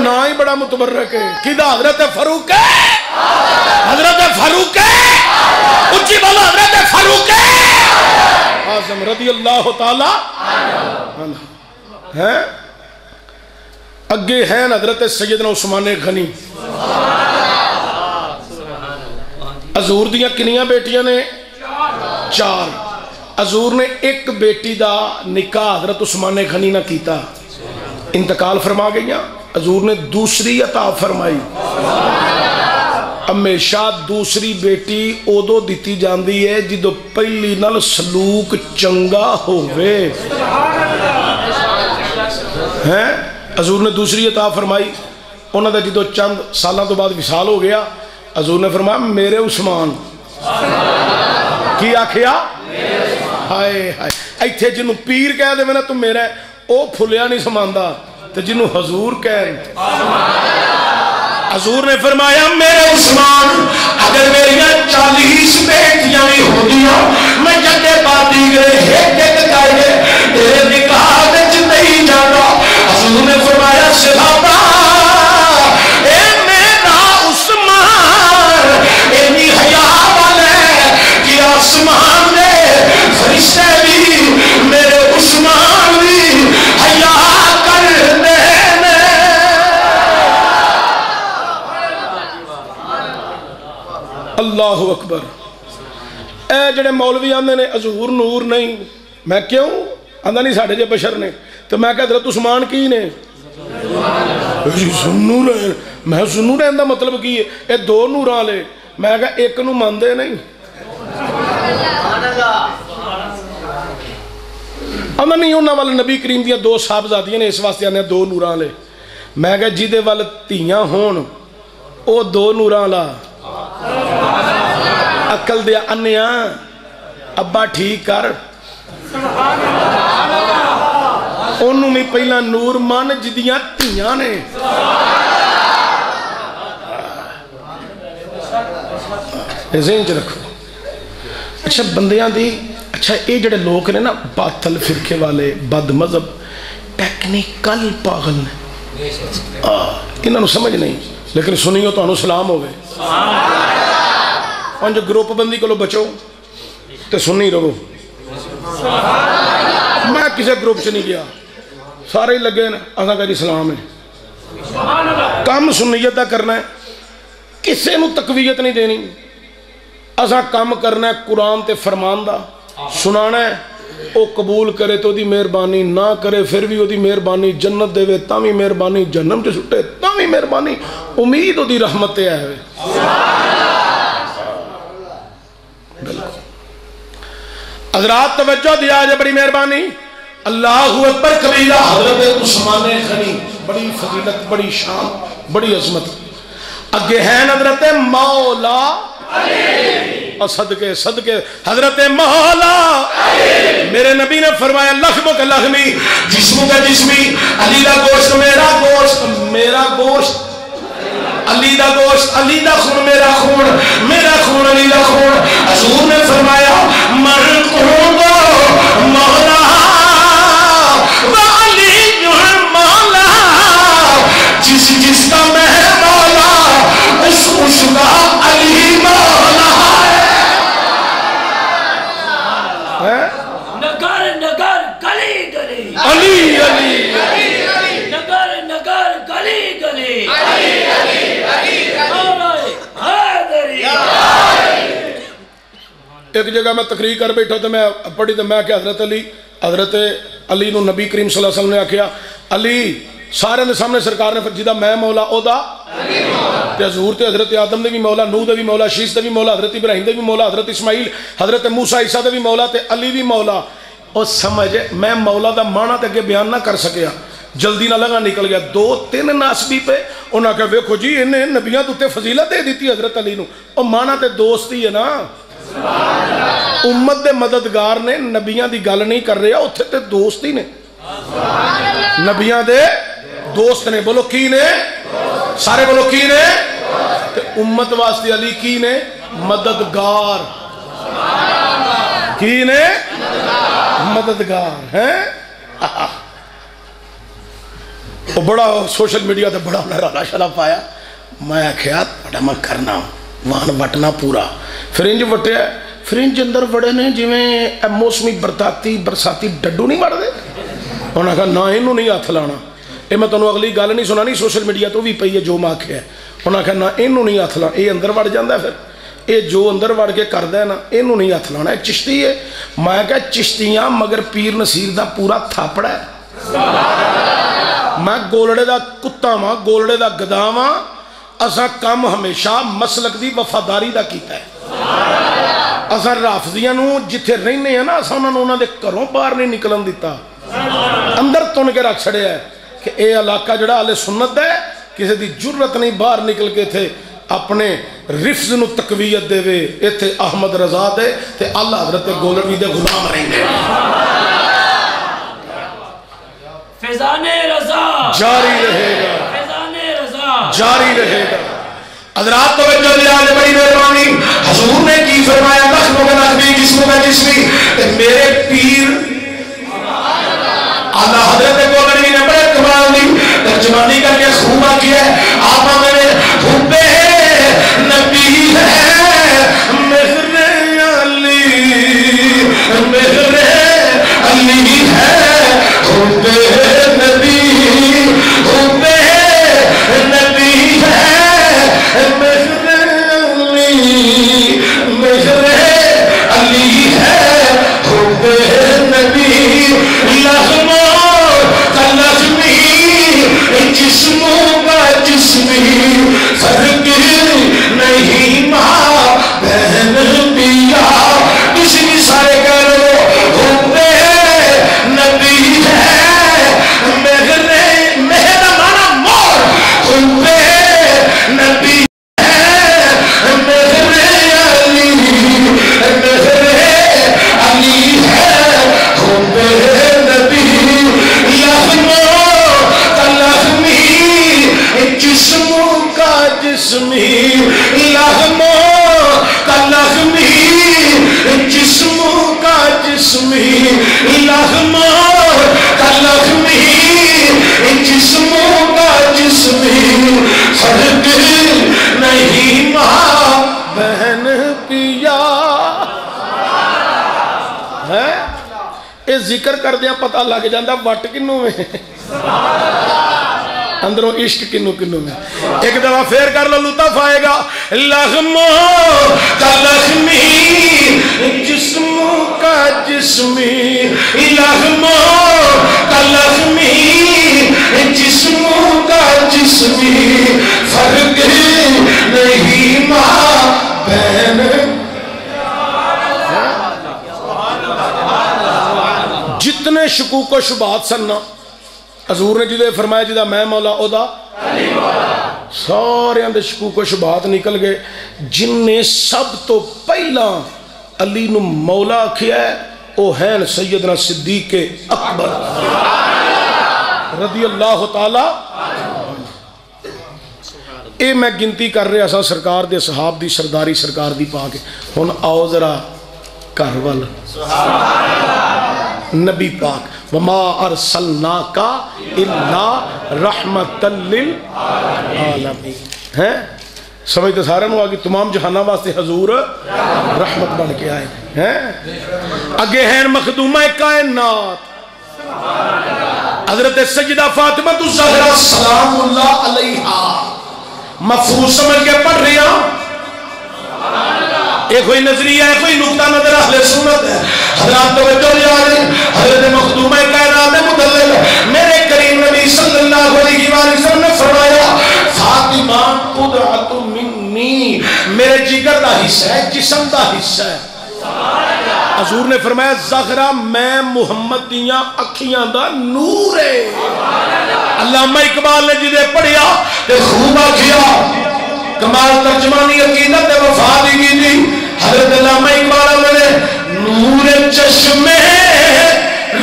نا ہی بڑا متبرک ہے کدا حضرت فاروق ہے حضرت فاروق ہے اچھی بولا حضرت فاروق اعظم رضی اللہ تعالی عنہ ہے اگے ہیں حضرت سیدنا عثمان غنی حضور دیاں کنیاں بیٹیاں نے 4 حضور نے ایک بیٹی دا نکاح حضرت عثمان غنی نہ کیتا انتقال فرما گئیاں حضور نے دوسری عطا فرمائی ہمیشہ دوسری بیٹی ادو دیتی جاندی ہے جدو پہلی نال سلوک چنگا ہوئے ہیں حضور نے دوسری عطا فرمائی انہوں نے جدو چند سالوں تو بعد وصال ہو گیا حضور نے فرمایا میرے عثمان کی آکھیا ہائے ہائے ایتھے جنہوں پیر کہہ دے میں نا تم میرا ہے او پھلیا نہیں سماندہ تو جنہوں حضور کہہ حضور نے فرمایا میرے عثمان اگر میری 40 بیٹیاں بھی ہو دیا میں جگہ باتی گئے ایک کائے تیرے نکاح وچ نہیں جانا حضور نے فرمایا صحابہ اے میرا عثمان اینی حیا والے کہ آسمان نے فرشتے بھی میرے عثمان بھی حیا کرنے اللہ اکبر اے جڑے مولوی آندے نے حضور نور نہیں میں کیوں آندہ نہیں ساڑھے جے بشر نے تو میں کہا حضرت عثمان کی نے سنو رہے میں سنو رہے اندہ مطلب کی ہے اے 2 نوراں لے میں کہا ایک نو ماندے نہیں آندہ نہیں ہونا والا نبی کریم دیا 2 صاحبزادیاں نے اس واسطے آنے 2 نوراں لے میں کہا جیدے والا تیاں ہون او 2 نوراں لا عقل دیا انیا ابا ٹھیک کر انہوں میں پہلا نور مان جدیاں تیاں نے ذہن چ رکھو اچھا بندیاں دی اچھا یہ جڑے لوگ نے نا باطل فرقے والے بد مذہب ٹیکنیکل پاگل نے انہوں سمجھ نہیں لیکن سنیو تو انہوں سلام ہوئے اور جو گروپ بندی کو لو بچو تو سننی رہو میں کسی گروپ سے نہیں گیا سارے ہی لگے نا اساں کہا جی سلام ہے کام سنیت دا کرنا ہے کسے نو تقویت نہیں دینی اساں کام کرنا ہے قرآن تے فرمان دا سنانا ہے او قبول کرے تو دی مہربانی نہ کرے پھر بھی او دی مہربانی جنت دے وے تامی مہربانی جنم جو سٹے تامی مہربانی امید او دی رحمت تے آئے حضرات توجہ دیا جائے بڑی مہربانی اللہ اکبر کبیرہ حضرت عثمان غنی بڑی فضیلت بڑی شان بڑی عظمت اگے ہیں حضرت مولا اور صدقے صدقے حضرت مولا میرے نبی نے فرمایا لخموں کا لخمی جسموں کا جسمی علی دا گوشت میرا گوشت علی دا گوشت علی دا خون میرا خون علی دا خون حضور نے فرمایا من خون دو مولا وعلی مولا جس کا میں مولا اس کا علی مولا ہے نگر نگر گلی گلی علی علی نگر نگر گلی گلی علی علی ایک جگہ میں تقریر کر بیٹھا تو میں پڑھی تو میں کہ حضرت علی نو نبی کریم صلی اللہ علیہ وسلم نے آکھیا علی سارے دے سامنے سرکار نے جدا میں مولا او دا تے حضور تے حضرت آدم دے بھی مولا نوح دے بھی مولا شیس دے بھی مولا حضرت ابراہیم دے بھی مولا حضرت اسماعیل حضرت موسیٰ عیسیٰ دے بھی مولا تے علی بھی مولا اور سمجھ میں مولا دا معنی تے اگے بیان نہ کر سکیا جلدی نہ لگا نکل گیا 2-3 ناسبی پہ انہاں کہا ویکھو جی انہیں نبیاں تو تے فضیلت دے دیتی حضرت علی نو اور معنی تے دوستی ہے نا امت دے مددگار نے نبیاں دی گل نہیں کر رہا اتھے تے دوستی نے نبیاں دے دوست نے بولو کی نے سارے بولو کی نے تے امت واسطے علی کی نے مددگار کی نے مددگار ہیں وہ بڑا سوشل میڈیا تے بڑا رالا شالا پایا. میں آخیا بڑا میں کرنا وان وٹنا پورا. فرنج وٹیا, فرنج اندر وڑے نے جویں موسمی برساتی ڈڈو نہیں وڑتے. انہوں نے کہا نہ یہ نہیں ہاتھ لانا. یہ میں تمہیں اگلی گل نہیں سنانی, سوشل میڈیا تو بھی پئی ہے جو میں آخیا. انہوں نے کہا نہ یہ نہیں ہاتھ لانا, یہ اندر وڑ جاتا ہے. پھر یہ جو اندر وڑ کے کرتا ہے نا یہ نہیں ہاتھ لانا, یہ چشتی ہے. میں کہا چشتیاں مگر پیر نصیر دا پورا تھاپڑا ہے. میں گولڑے دا کتا ہاں, گولڑے دا گدا ہاں. اساں کام ہمیشہ مسلک دی وفاداری دا کیتا ہے. اساں رافضیاں نو جتھے رہنے ہیں نا اساں انہاں دے گھروں باہر نہیں نکلن دیتا, اندر تن کے رکھ چھڑیا ہے کہ اے علاقہ جڑا اہل سنت ہے, کسی دی جرت نہیں باہر نکل کے تھے اپنے رفظ نو تقویت دے وے. ایتھے احمد رضا دے تے اللہ حضرت گولڑوی دے غلام رہیں گے. فیضان رضا جاری رہے گا, فیضان رضا جاری رہے گا. حضرات توجہ دیا نے بڑی مہربانی. حضور نے کی فرمایا نخموں کا نخمی جسموں کا جسمی. میرے پیر اللہ حضرت گولڑوی نے بڑے کمال دی ترجمانی کر کے خوب کیا ہے. آپ میرے حبے نبی ہے مہر علی, مہر علی ہے حبے نبی, حبے نبی ہے مہر علی, مہر علی ہے حبے نبی. لغموں کا لغمی جسموں کا جسمی فرق نہیں ماں بہن پیا. کسی بھی سارے کہہ لو حبے نبی ہے مہر, مہر مانا مور, حبے نبی ہے مہر علی, مہر علی ہے حبے نبی. لغموں کا لغمی جسموں کا جسمی, لغموں کا لغمی جسموں کا جسمی, لغموں کا لغمی جسموں کا جسمی فرق نہیں ماں بہن پیا. ہے یہ ذکر کر دیا پتہ لگ جاندہ وٹ کنوں میں اندروں عشق کنوں کنوں میں. ایک دفعہ پھر کر لو لطف آئے گا. لغموں کا لغمی جسموں کا جسمی, لغموں کا لغمی جسموں کا جسمی فرق نہیں ماں بہن. جتنے شکوک و شبہات سننا حضور نے جدے فرمایا جدہ میں مولا او دا سارے اندر شکوک و شبہات نکل گئے. جن نے سب تو پہلا علی نو مولا کیا ہے او ہیں سیدنا صدیق اکبر رضی اللہ تعالی. اے میں گنتی کر رہا سا سرکار دے صحاب دی سرداری سرکار دی پا کے. ہن آؤ ذرا گھر وال نبی پاک وما ارسلناک الا رحمت للعالمین ہیں. سمجھ تو سارے نو آگی تمام جہانہ واسطے حضور رحمت بن کے آئے ہیں. اگے ہیں مخدومہ کائنات حضرت سیدہ فاطمہ الزہرا سلام اللہ علیہا. مفروض سمجھ کے پڑھ رہی ہوں. ایک کوئی نظریہ ہے, کوئی نقطہ نظر اہل سنت ہے. حضرات توجہ دیا ہے. حضرت مخدومہ کائنات مدلل میرے کریم نبی صلی اللہ علیہ وسلم نے فرمایا فاطمہ قدرت منی, میرے جگر دا حصہ ہے, جسم دا حصہ ہے. حضور نے فرمایا زہرا میں محمد دیاں اکھیاں دا نور ہے. علامہ اقبال نے جدے پڑھیا تے خوب آکھیا کمال ترجمانی عقیدت وفا دی گی. حضرت علامہ اقبال نے نور چشمے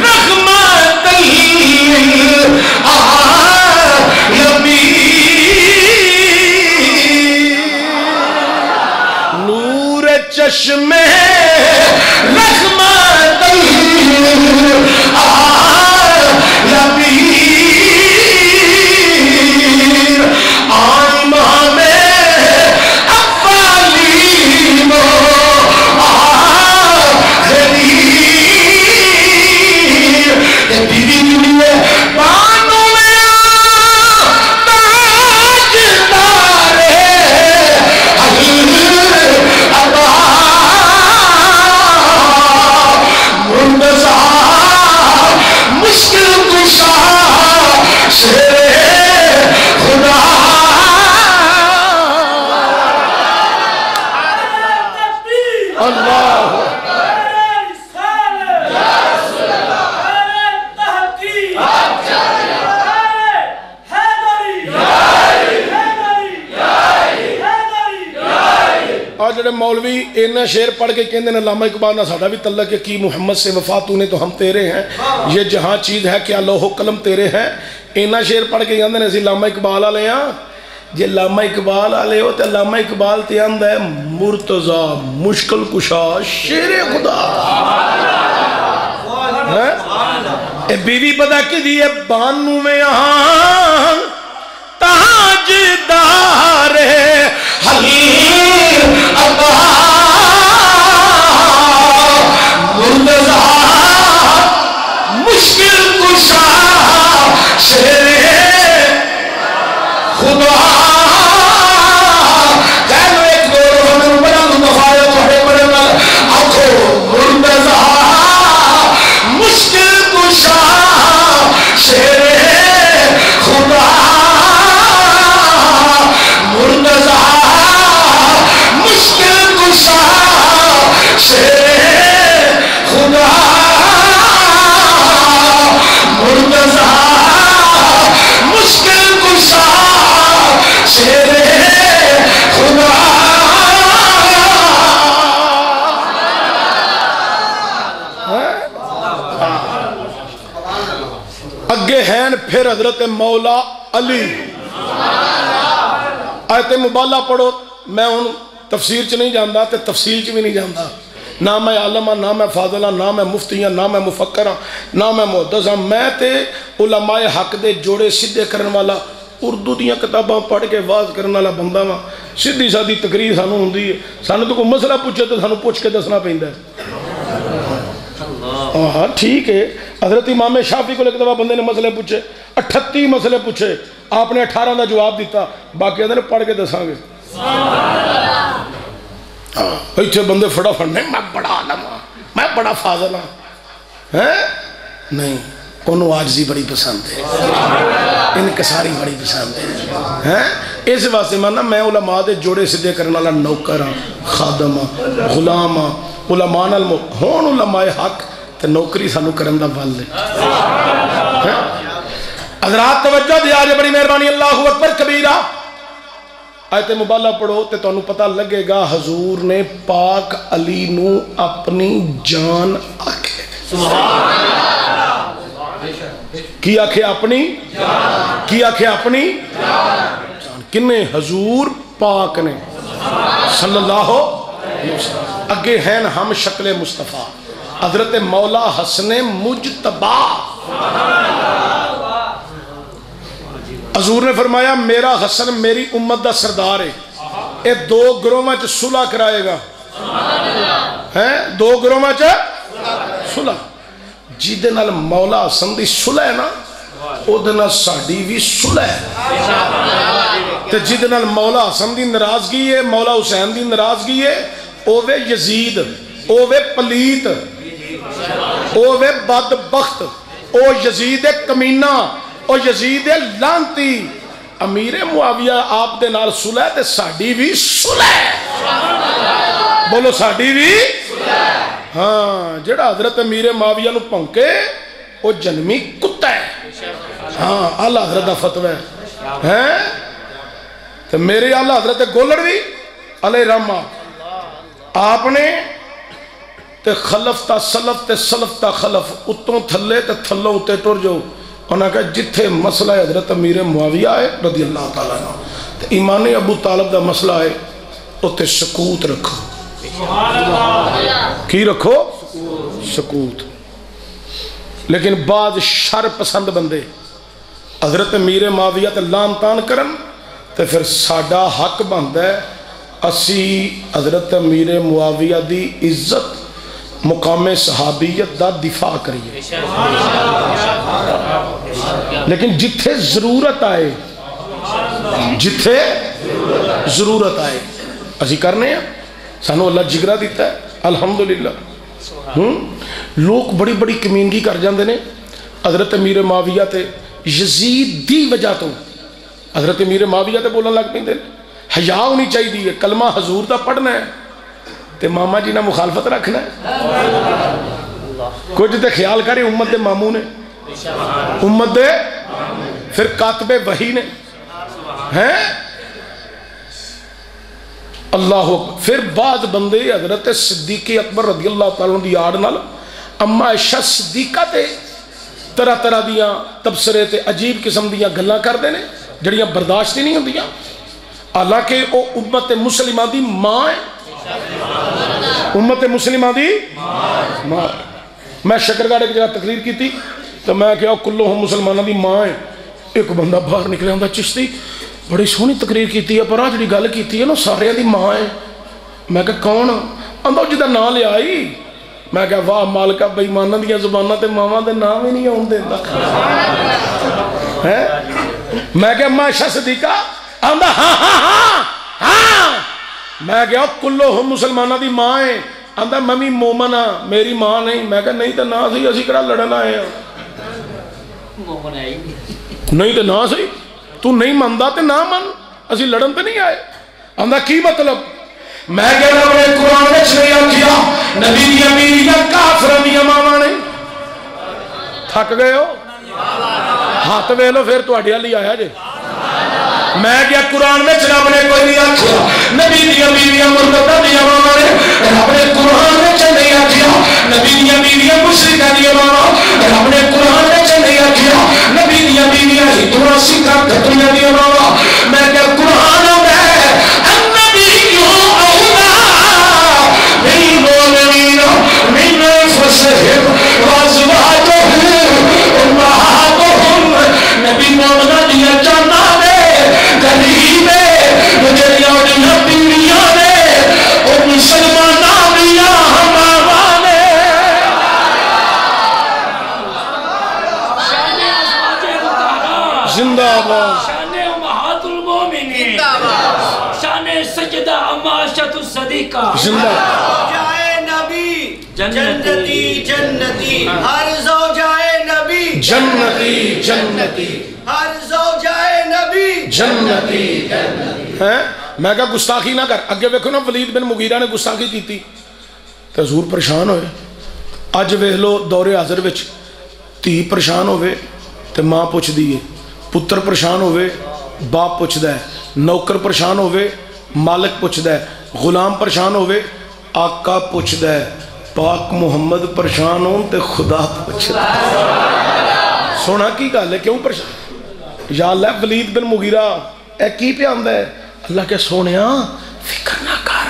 رحمت للعالمین, نور چشمے رحمت للعالمین بیوی جڑی ہے بانو میں تاجدار ابا مرتضی مشکل کشا شیر خدا اللہ جڑے مولوی اینا شعر پڑھ کے کہندے نے علامہ اقبال نہ ساڈا بھی تعلق ہے کی محمد سے وفا تو نے تو ہم تیرے ہیں یہ جہاں چیز ہے کیا لوح و قلم تیرے ہیں اینا شعر پڑھ کے کہندے نے اسی علامہ اقبال والے ہاں جے علامہ اقبال والے ہو تے علامہ اقبال تے آندا ہے مرتضی مشکل کشا شیر خدا اے بیوی پتہ کی دی ہے بانو میں یہاں تاجدار حلیم ابا مرتضی مشکل کشا شیر خدا کہلو ایک دو ہمیں بڑا مفایا چھوڑے بڑے مل آنکھو مرتضی مشکل کشا شیر خدا مرتضی مشکل کشا شیر خدا مرتضی مشکل کشا شیر خدا اگے ہیں پھر حضرت مولا علی آیت مبالہ پڑھو میں ان تفسیر چ نہیں جاندا تے تفصیل چ بھی نہیں جاندا نہ میں عالم نہ میں فاضل نہ میں مفتی نہ میں مفکر نہ میں محدث میں تے علماء حق دے جوڑے سیدھے کرن والا اردو دیاں کتاباں پڑھ کے واز کرن والا بندہ وا سیدھی سادی تقریر سانو ہوندی ہے سانو تو کوئی مسئلہ پوچھے تو سانو پوچھ کے دسنا پیندا ہے ہاں ٹھیک ہے حضرت امام شافعی کو ایک دفعہ بندے نے مسئلے پوچھے 38 مسئلے پوچھے آپ نے 18 دا جواب دیتا باقی اندر پڑھ کے دساں گے ایتھے بندے فڑا پھڑنے میں بڑا عالم ہاں میں بڑا فاضل ہاں نہیں انہوں عاجزی بڑی پسند ہے انکساری بڑی پسند ہے اس واسطے ماننا میں علماء دے جوڑے سدھے کرنے والا نوکر ہاں خادم ہاں غلام ہاں علماء ہون علماء حق تے نوکری سانو کرن دا بل ہے حضرات توجہ دیا جے بڑی مہربانی اللہ اکبر کبیرہ آیت مبالہ پڑھو تے تو انہوں پتہ لگے گا حضور نے پاک علی نو اپنی جان آکھے کی آکھے اپنی کی آکھے اپنی جان کنے حضور پاک نے صلی اللہ علیہ وسلم اگے ہیں ہم شکل مصطفیٰ حضرت مولا حسن مجتبہ حضور نے فرمایا میرا حسن میری امت دا سردار ہے اے دو گروہ چ صلح کرائے گا دو گروہ چ صلح جیدے نال مولا حسن دی صلح ہے نا او دے نال ساڈی بھی صلح ہے تے جیدے نال مولا حسن دی ناراضگی ہے مولا حسین دی ناراضگی ہے او وے یزید او وے پلیت او وے بدبخت او یزید کمینہ او یزید لانتی امیر معاویہ آپ دے نال صلح تے ساڈی بھی صلح بولو ساڈی بھی ہاں جڑا حضرت امیر معاویہ نو پھونکے او جنمی کتا ہے ہاں اعلی حضرت دا فتوی ہے تے میرے اعلی حضرت گولڑوی علیہ رحمہ آپ نے تے خلف تا سلف تے سلف تا خلف اتوں تھلے تے تھلوں اتے ٹر جو انہاں کہا جتھے مسئلہ حضرت امیر معاویہ ہے رضی اللہ تعالیٰ عنہ تے ایمان ابو طالب دا مسئلہ ہے اتے سکوت رکھو کی رکھو سکوت لیکن بعض شر پسند بندے حضرت امیر معاویہ تے لام تان کرن تے پھر ساڈا حق بندا ہے اسی حضرت امیر معاویہ دی عزت مقام صحابیت دا دفاع کریے، لیکن جتھے ضرورت آئے، جتھے ضرورت آئے اسی کرنے ہیں. سانو اللہ جگرہ دیتا ہے الحمدللہ. لوگ بڑی بڑی کمینگی کر جاندے نے. حضرت امیر معاویہ تے یزید دی وجہ تو حضرت امیر معاویہ تے بولن لگ پیندے. حیا ہونی چاہیے، کلمہ حضور دا پڑھنا ہے تے ماما جی نہ مخالفت رکھنا ہے. کچھ تے خیال کرے امت دے ماموں نے، امت دے پھر کاتب وحی نے ہیں اللہ. پھر بعض بندے حضرت صدیق اکبر رضی اللہ تعالیٰ دی آڑ نال اما عائشہ صدیقہ تے طرح طرح دیاں تبصرے تے عجیب قسم دیاں گلاں کردے نے جڑیاں برداشت ہی نہیں ہوندیاں، حالانکہ او امت مسلمہ دی ماں ہے. امت مسلمہ دی ماں. میں شکرگاڑھ ایک جگہ تقریر کی تھی تو میں کہا کلہم مسلمانہ دی ماں ہے. ایک بندہ باہر نکلے ہوں چشتی بڑی سونی تقریر کیتی ہے پر آج جڑی گل کیتی ہے نا سارے دی ماں ہے. میں کہا کون؟ آندا جدا نام لے آئی. میں کہا واہ مالکہ بے ایماناں دیاں زباناں تے ماواں دے نام ہی نہیں آون دیندا. میں کہا عائشہ صدیقہ؟ آندا ہاں ہاں ہاں ہاں. میں کہا کلہم مسلمانہ دی ماں ہے. آندا میں بھی مومن ہاں میری ماں نہیں. میں کہا نہیں تے نہ سی اسی کڑا لڑن آئے ہیں. نہیں تے نہ سی تو نہیں ماندا تے نہ من اسی لڑن تے نہیں آئے. آندا کی مطلب؟ میں کہنا اپنے قرآن وچ نہیں آکھیا نبی دیاں بیویاں کافراں دیاں ماواں نے. تھک گئے ہو؟ ہاتھ ویکھ لو پھر تہاڈے ہل ہی آیا جے. میں کیا قرآن وچ رب نے کوئی نہیں آکھیا نبی دیاں بیویاں مرتدہ دیاں ماواں نے. رب نے قرآن وچ نہیں آکھیا نبی دیاں بیویاں مشرکاں دیاں ماواں. رب نے قرآن وچ نہیں آکھیا نبی دیاں بیویاں ہندوؤں سکھاں کھتریاں دیاں ماواں. میں کیا قرآن ہے النبی اولا بالمؤمنین من انفسہم وازواجہ امہاتہم. نبی مومنہ دیاں جاناں نے غریب جڑیاں اُنہاں بیویاں نے او مسلماناں دیاں ماواں نے. زندہ آباد. شان امہات المومنین، شان سجدہ اما عائشہ صدیقہ. زندہ زوجائے نبی جنتی جنتی، ہر زوجائے نبی جنتی جنتی، ہر زوجائے نبی جنتی ہیں. میں کہا گستاخی نہ کر. اگے ویکھو نا ولید بن مغیرہ نے گستاخی کیتی تے حضور پریشان ہوئے. اج ویکھ لو دور حاضر وچ دھی پریشان ہوئے تے ماں پوچھدی ہے، پتر پریشان ہوئے باپ پوچھدا ہے، نوکر پریشان ہوئے مالک پوچھدا ہے، غلام پریشان ہوئے آقا پوچھدا ہے. پاک محمد پریشان ہون تے خدا پوچھدا ہے. سونا کی گل ہے کیوں پریشان؟ یا اللہ ولید بن مغیرہ اے کی پہ آندا ہے؟ اللہ کے سونیا فکر نہ کر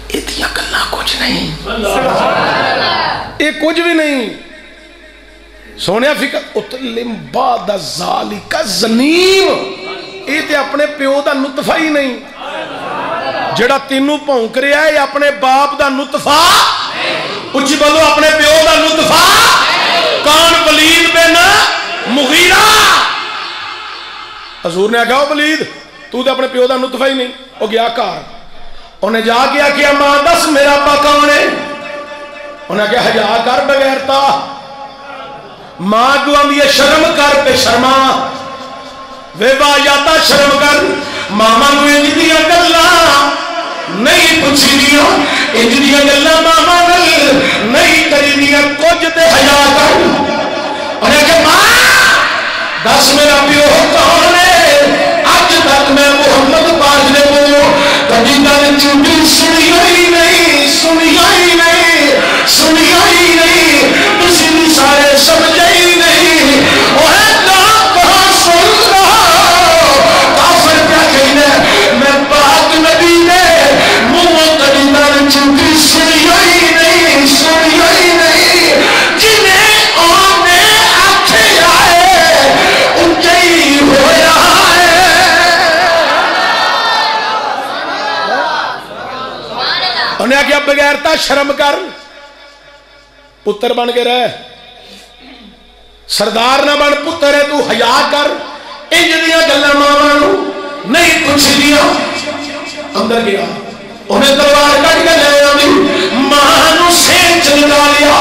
ایدیاں گلاں کچھ نہیں، اے کچھ بھی نہیں. سونیا فکر اتلم بعد ذالک زنیم، اے تے اپنے پیو دا نطفہ ہی نہیں. جڑا تینوں پونک رہا ہے اپنے باپ دا نطفہ. اچھی بولو اپنے پیو دا نطفہ. کون؟ ولید بن مغیرہ. حضور نے کہا ولید تو تے اپنے پیو دا نطفہ ہی نہیں. وہ گیا کار، انہیں جا گیا کہ ماں دس میرا ابا کون ہے؟ انہیں کہا حیا کر بغیرتا. ماں کو آندی ہے شرم کر تے شرما وے واجاتا شرم کر. ماما نو انج دیاں گلاں نہیں پوچھی دیاں، انج دیاں گلاں ماما نال نہیں کری دیاں. کچھ تے حیا کر. انہیں کہ ماں دس میرا پیو کون ہے؟ اج تک میں محمد پاک نے بولو کبھی گل جھوٹی سنی ہی نہیں، سنی ہی نہیں، سنی ہی نہیں. کسی بھی سارے سمجھے ہی نہیں. وہ ہے کام کہاں سن رہا کافر کیا کہنے میں پاک نبی نے منہ کبھی گل جھوٹی سنی ہی نہیں، سنی ہی نہیں. جنہیں آنے آکھے آئے انجے ہی ہویا ہے. انہیں کیا بغیرتا شرم کر. پتر بن کے رہ، سردار نہ بن، پتر ہے تو حیا کر، انج دیاں گلاں ماواں نوں نہیں پوچھدیاں۔ اندر گیا انہیں تلوار کٹ کے لے آئی، ماں نوں سین چ لگا لیا،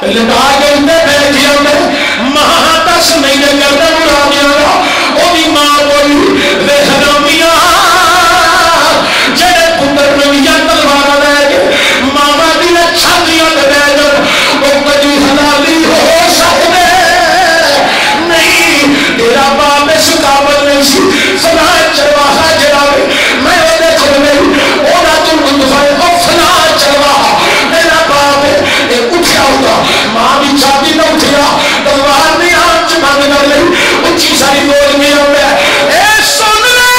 لگا کے اندر بیٹھ گیا میں ماں دس مہینے کرنے اڑا دیا گا۔ وہی ماں بولی وے حرامیاں جڑے پتر نویاں تلوار لے کے ماما دیا چھاتیاں تے بہ جان، وہ کدی حلالی ہو سکتے نہیں۔ تیرا باپ اس قابل نہیں سی، فنا چرواہا جڑا میں وہ چل گئی وہ تو متفائے وہ فنا چرواہا میرا باپ ہے اٹھیا ہوگا، ماں بھی چھاتی نہ اٹھیا، تلوار نے ہاتھ چ بند کر لی، اچھی ساری گود میں آ گیا۔ اے سن لے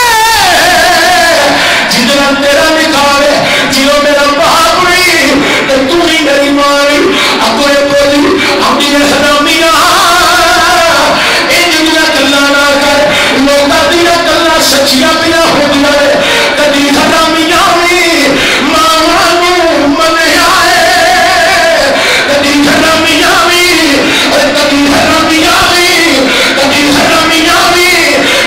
جدنا تیرا نکاح ہے، جدو میرا باپ نہیں تو تو ہی میری ماں نہیں، اب تو بولی اپنی حرامیاں ان دنیا گلاں نہ کر، لوکاں دیاں گلاں سچیاں پیاں ہوندیاں نے، کدی حرامیاں بھی ماواں نوں منیا ہے، کدی حرامیاں بھی، کدی حرامیاں بھی، کدی حرامیاں بھی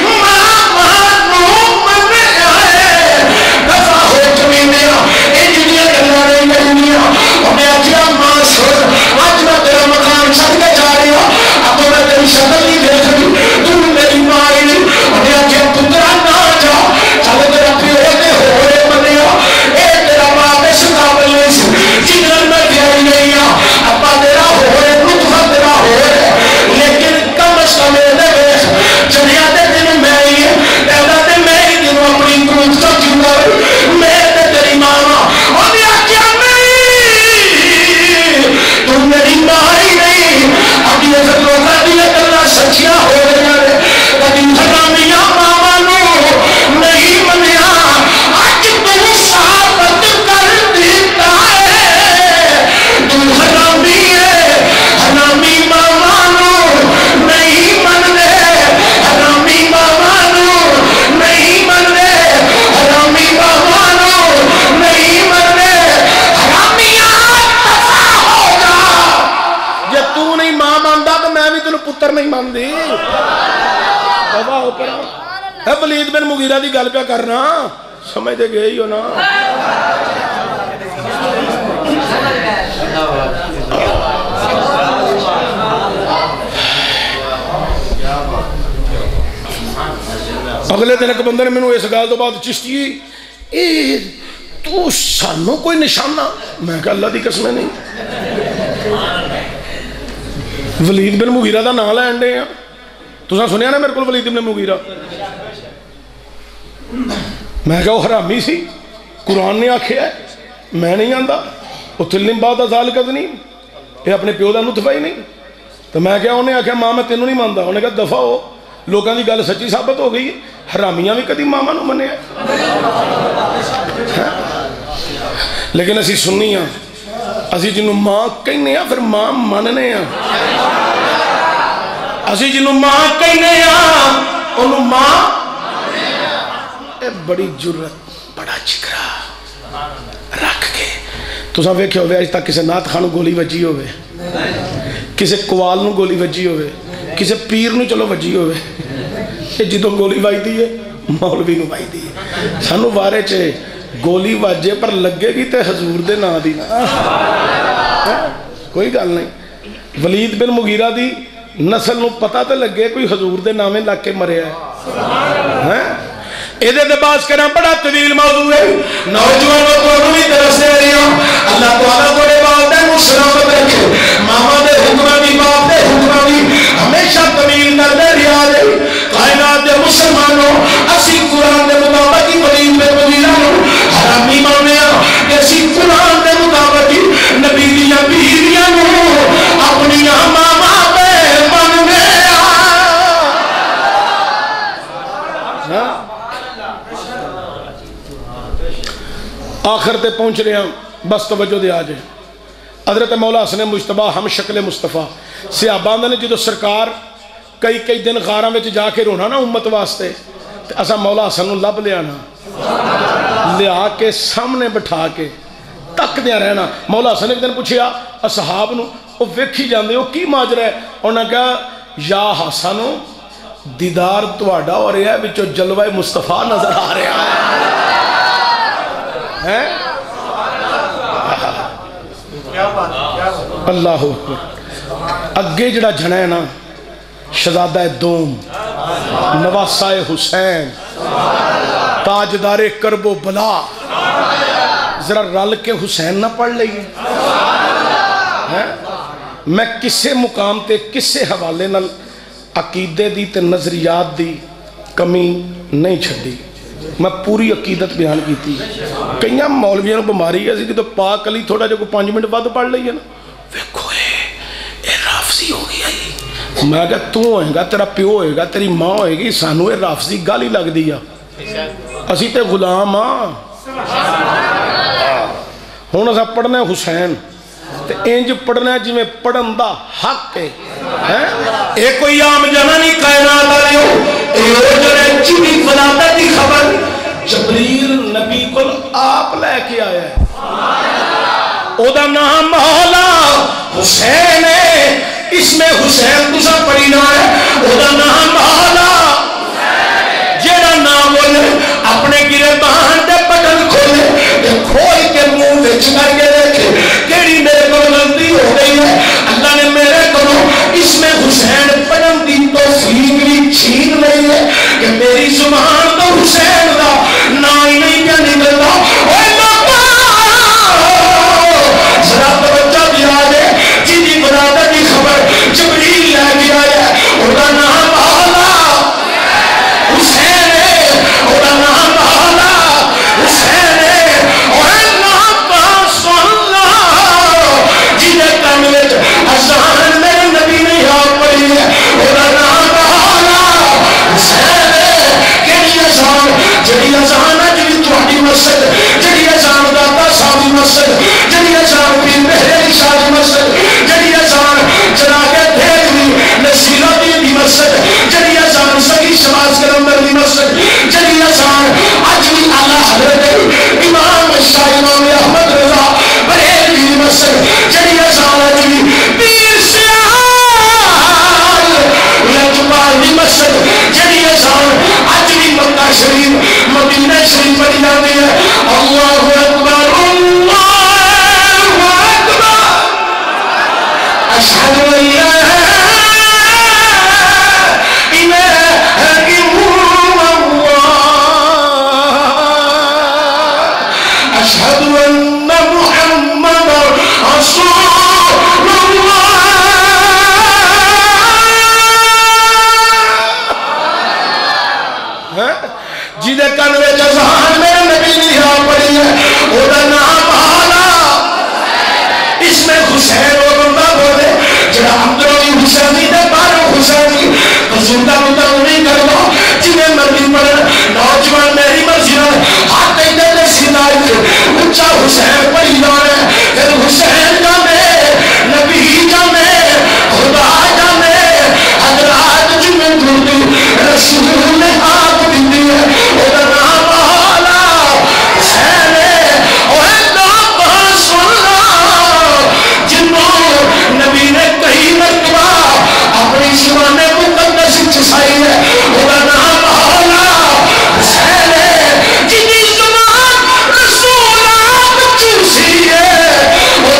ماواں نوں منیا ہے۔ دفع ہو کمینیا ان دنیا گلاں نہیں کریندیاں۔ انہیں آکھیا ماں سن اج میں تیرا مکان چھڈ کے جا رہی ہوں، اب میں تیری شکل نہیں دیکھ رہی، تو میری ماں ہی نہیں۔ انہیں آکھیا پترا نہ جا، چل تیرا پیو تے ہورے منیا، اے تیرا باپ اس قابل نہیں سی جنہاں میں گئی نہیں ہوں، ابا تیرا ہورے نطفہ تیرا ہورے، لیکن کم از کم اے ویکھ جنیا دے دن میں ہی ہے، پیدا تے میں ہی دن اپنی قوت تو جیتا میں تے تیری ماں ہاں۔ انہیں آکھیا تو میری ماں ہی نہیں، ابھی اگر لوگاں دیا گلاں سچیاں ہو رہی ہیں، کبھی حرامیاں ماواں نوں نہیں منیا، اج تو ثابت کر دیتا ہے تو حرامی ہے۔ حرامی ماواں نوں نہیں مندے، حرامی ماواں نوں نہیں مندے، حرامی ماواں نوں نہیں مندے، حرامیاں دفع ہو جا۔ جے تو نہیں ماں ماندا تو میں بھی تینوں پتر نہیں ماندی، دفع ہو پڑا۔ اے ولید بن مغیرہ دی گل پہ کرنا، سمجھ دے گئے ہی ہو نا۔ اگلے دن ایک بندے نے مینوں اس گل تو بعد چشتی اے تو سانوں کوئی نشانہ، میں کہا اللہ دی قسم نہیں، ولید بن مغیرہ دا نام لین دے ہیں، تساں سنیا نا میرے کو ولید بن مغیرہ؟ میں کہا وہ حرامی سی، قرآن نے آکھیا ہے، میں نہیں آندا، وہ تلنم بعد ذالک نہیں، یہ اپنے پیو دا نطفہ ہی نہیں۔ تو میں کہا انہیں آکھیا ماں میں تینوں نہیں ماندا، انہیں کہا دفع ہو، لوگاں دی گل سچی ثابت ہو گئی، حرامیاں بھی کدی ماما نوں منیا۔ لیکن اسی سنی ہاں، اسی جنوں ماں کہنے ہاں پھر ماں مننے ہاں، اسی جنوں ماں کہنے ہاں انہوں ماں، اے بڑی جرت بڑا چکرا رکھ کے۔ تساں ویکھیا ہوئے اج تک کسے نعت خان نوں گولی وجی ہوئے، کسے قوال نوں گولی وجی ہوئے، کسے پیر نوں چلو وجی ہوئے، یہ جدوں گولی وائی دی ہے مولوی نوں وائی دی ہے، سانوں وارے چے گولی واجے پر لگے گی تے حضور دے نا دی نا، کوئی گل نہیں۔ ولید بن مغیرہ دی نسل نوں پتہ تے لگے کوئی حضور دے نامے لگ کے مریا ہے۔ ایدے دے باز کرنا بڑا طویل موضوع ہے، نوجوانوں کو بھی درس دے رہی ہوں، اللہ تعالیٰ کو دے والدین کو سلامت رکھے، ماما دے حکمہ دی باپ دے حکمہ دی ہمیشہ طویل کردے رہا دے۔ کائنات دے مسلمانوں اسی قرآن دے مطابق ہی ولید بن مغیرہ حرامی مانیا، اسی قرآن دے مطابق ہی نبی دیاں بیویاں اپنی ماما پہ من گیا۔ آخر تے پہنچ رہے ہیں، بس توجہ دے آجے۔ حضرت مولا حسن مجتبیٰ ہم شکل مصطفیٰ صحابہ نے جدو سرکار کئی دن غاراں وچ جا کے رونا نا امت واسطے، اسا مولا حسن نوں لب لیا نا، لیا کے سامنے بٹھا کے تک دیا رہنا۔ مولا حسن ایک دن پوچھیا اصحاب نو وہ ویکھی جاندے ہو کی ماجرا ہے انہاں کہا یا حسنو دیدار تواڈا ہو رہا ہے وچوں جلوہ مصطفیٰ نظر آ رہا ہے اللہ اکبر اگے جڑا جھنا ہے نا شہزادہ دوم نواسہ حسین تاجدار کرب و بلا ذرا رل کے حسین نہ پڑھ لئیے میں کسے مقام تے کسے حوالے نال عقیدے دی تے نظریات دی کمی نہیں چھڑی میں پوری عقیدت بیان کی تھی کئی مولویوں بیماری ہے کہ تو پاک علی تھوڑا جو 5 منٹ بعد پڑھ لئیے نا ویکھو اے رافضی ہو گیا میں کہا تو ہوئے گا تیرا پیو ہوئے گا تیری ماں ہوئے گی سانو اے رافضی گالی لگ دیا اسی تے غلام ہاں ہون اسا پڑھنا ہے حسین تے انج پڑھنا ہے جی میں پڑھن دا حق ہے ایک کوئی عام جنہ نہیں کائنات آلے ہو اے جو نے چوڑی ولادت دی خبر جبریل نبی کو آپ لے کے آیا ہے او دا نام مولا حسین ہے اس میں حسین تسا پڑھی نہ ہے او دا نام مولا جیڑا نام بولے اپنے گرے بہان دے بٹن کھولے کھول کے منہ وچ کر کے دیکھے کیڑی میرے کو غلطی ہو گئی ہے اللہ نے میرے کو اس میں حسین پڑھن دی توفیق بھی چھین رہی ہے کہ میری زبان تو حسین دا نا ہی نہیں کیا نکلتا اے بابا ذرا توجہ دیا جائے جی ولادت کی خبر جبریل لے گیا ہے اور کا نام مولا حسین ہے اور کا نام مولا حسین ہے اور نام پاسواللہ جنہیں کن وچ اذان میرے نبی نے یاد پڑھی ہے اور کا نام مولا حسین ہے کیڑی اذان جڑی اذان ہے جڑی تہاڈی مسجد جڑی اذان داتا صاحب دی مسجد جڑی اذان پیر مہر شاہ دی مسجد جڑی اذان چراغ دھیر دی نصیرہ دی مسجد جڑی اذان سگی شماز کلندر دی مسجد جڑی اذان اج بھی اعلیٰ حضرت امام شاہ امام احمد رضا بریلوی دی مسجد جڑی اذان اج بھی پیر سیال لجپال دی مسجد جڑی اذان اج بھی مکہ شریف مدینہ شریف پڑھی جاتی ہے اللہ اکبر اللہ اکبر اشہد ان لا أشهد أن محمد رسول الله جدے کنوے جزان میرے نبی نے یہاں پڑھی ہے وہ دا نام حالا اس میں حسین و بندہ بولے جڑا اندرونی حسینی دے بارو حسینی قصودہ مطلب نہیں کرنا جنہیں مرضی پڑھے نوجوان میری مرضی نہ ہاتھ ایدے دے سینائی سے اچھا حسین پڑھی جانے پھر حسین جانے نبی جانے خدا جانے حضرات جمعہ دردی رسول نے آپ دیتی ہے وہ نام حالا حسین ہے وہ نام بحسولہ جنہوں نبی نے کئی مرتبہ اپنی زبان مقدس چسائی ہے وہ نام حالا حسین ہے جنہی زبان رسولات چوسی ہے وہ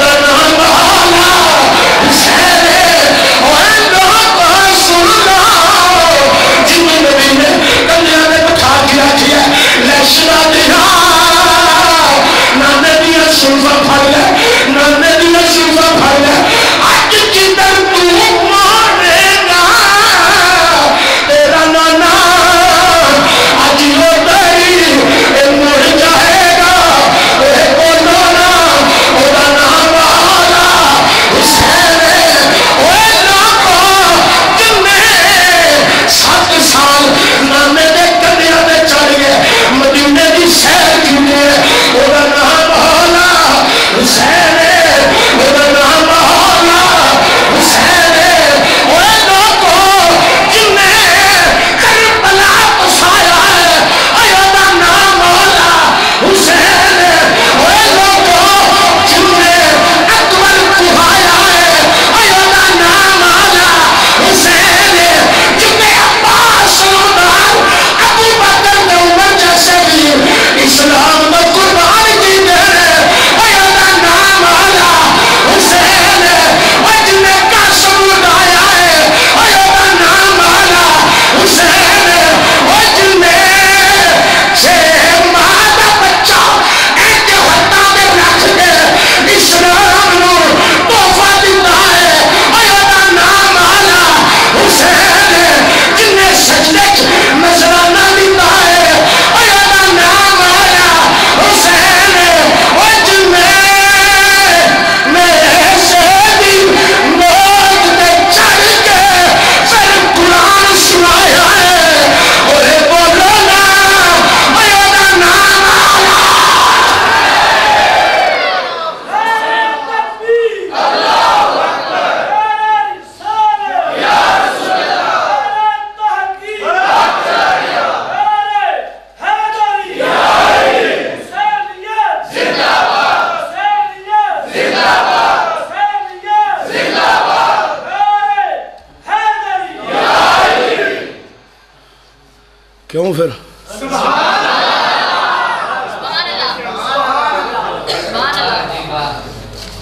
کیوں پھر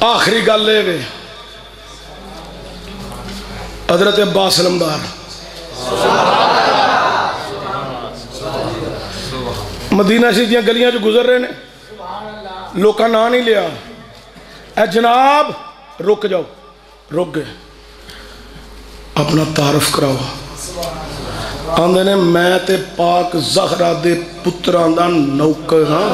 آخری گل یہ حضرت عباس علمدار مدینہ شریف دیا گلیاں جو گزر رہے ہیں لوکاں نہ نہیں لیا اے جناب رک جاؤ رک گئے اپنا تعارف کراؤ آندے نے میں تے پاک زہرا دے پتران دا نوکر ہاں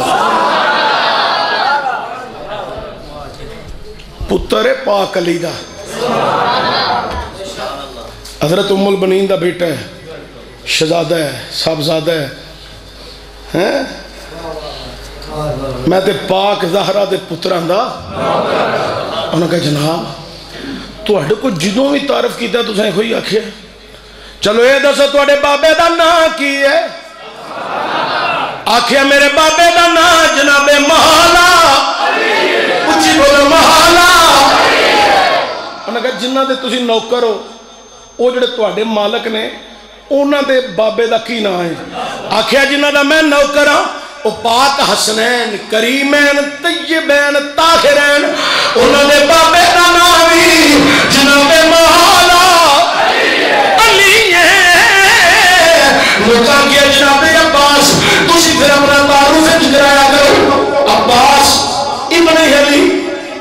پتر پاک علی دا حضرت ام البنین دا بیٹا ہے شہزادہ ہے صاحبزادہ ہے میں تے پاک زہرا دے پتران دا انہوں نے کہا جناب تو اڈے کو جدوں بھی تعارف کیتا ہے تو سائیں کوئی آکھے چلو یہ دسو تواڈے بابے دا نام کی ہے آکھیا میرے بابے دا نام جناب محالہ اچھی بولو محالہ انہوں نے کہا جنہ دے تسی نوکر ہو وہ جڑے تواڈے مالک نے انہاں دے بابے دا کی نام ہے آکھیا جنہ دا میں نوکر ہاں وہ پاک حسنین کریمین طیبین طاہرین انہوں نے بابے دا نامی جناب محالہ علی ہے مکہ کیا جناب عباس تسی پھر اپنا تعارف کرایا کرو عباس ابن علی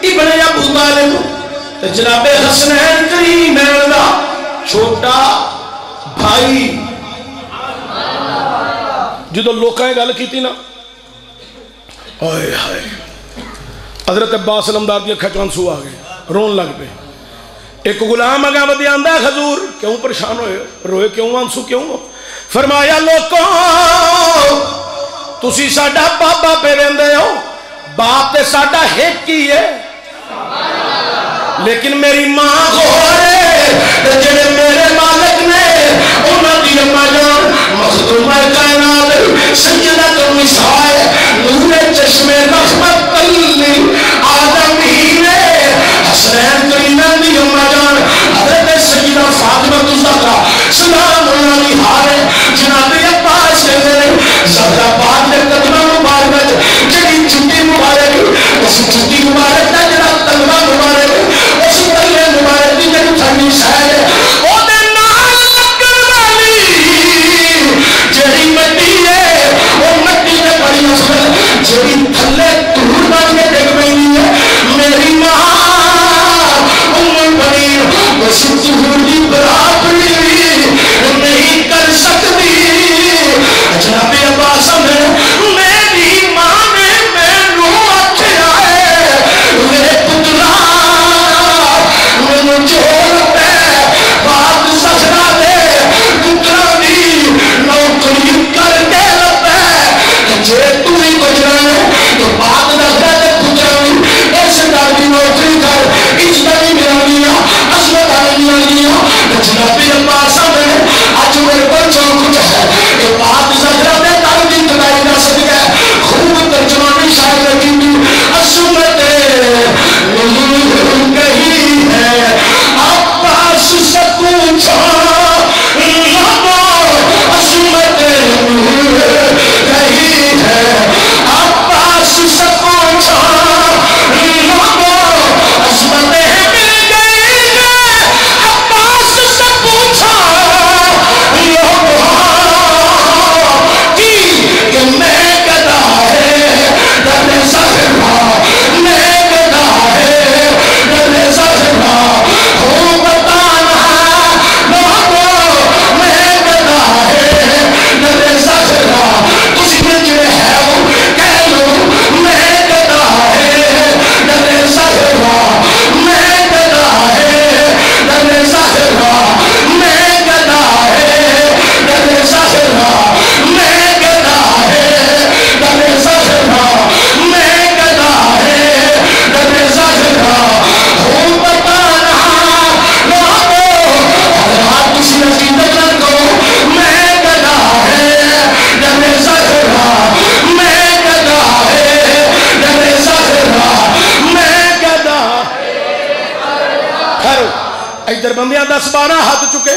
ابن ابو طالب جناب حسنین کریمین دا چھوٹا بھائی جدو لوکائیں گل کی تھی نا آئے ہائے حضرت عباس علمدار دیا کھچوان سو آگئے رون لگ پہ ایک غلام اگا بدی آندہ حضور کیوں پریشان ہوئے روئے کیوں آنسو کیوں فرمایا لوکوں تسی ساڑھا بابا پہ رہندے ہو باپ تے ساڑھا ہیک کی ہے لیکن میری ماں گھوڑے جنہیں میرے مالک نے انہوں دی اما جان مخدومہ کائنات سیدت النساء نور چشم رحمت للعالمین حسنین کریمین دی اما جان حضرت سیدہ فاطمہ الزہرا سلام اللہ علیہ جناب عباس کہتے ہیں زہرا پاک نے قدمہ مبارک جڑی چھٹی مبارک اس چھٹی مبارک دا جڑا تلوہ مبارک اس تلوہ مبارک دی جڑی ٹھنڈی شہر ہے او دے نال لکڑ والی جڑی مٹی ہے وہ مٹی نے بڑی اصل جڑی تھلے دور بن کے ڈگ پئی ہے میری ماں ام البنین اس ظہور دی برابری نہیں کر سکتی جناب عباس میری ماں نے مینو آکھیا ہے میرے پترا مینو جوڑ پہ بات زہرا دے پترا دی نوکری کر کے لپے جے تو ہی بجنا ہے تو بات زہرا دے پترا دی اس دار دی نوکری کر اس داری ملانیا عظمت آلیا جناب عباس آج میرے بچوں کچھ ہے کہ بات زہرا دے تاں دی تدائی نہ سکے خوب ترجمانی شاید کی عظمت کہی ہے عباس سے پوچھا عظمت کہی ہے عباس سے پوچھا عظمت مل گئی ہے عباس سے پوچھا کہ میں گدا ہے در زہرا میں گدا ہے در زہرا ہوں بتانا لوگوں میں گدا ہے در زہرا تسی میں جڑے ہے وہ کہہ لو میں گدا ہے در زہرا میں گدا ہے در زہرا میں گدا ہے در زہرا میں گدا ہے در زہرا میں گدا ہے در زہرا ہوں بتانا لوگوں حضرات کسی عقیدت رکھو میں گدا ہے در زہرا میں گدا ہے در زہرا میں گدا کھرو ادھر بندیاں 10-12 ہاتھ چکے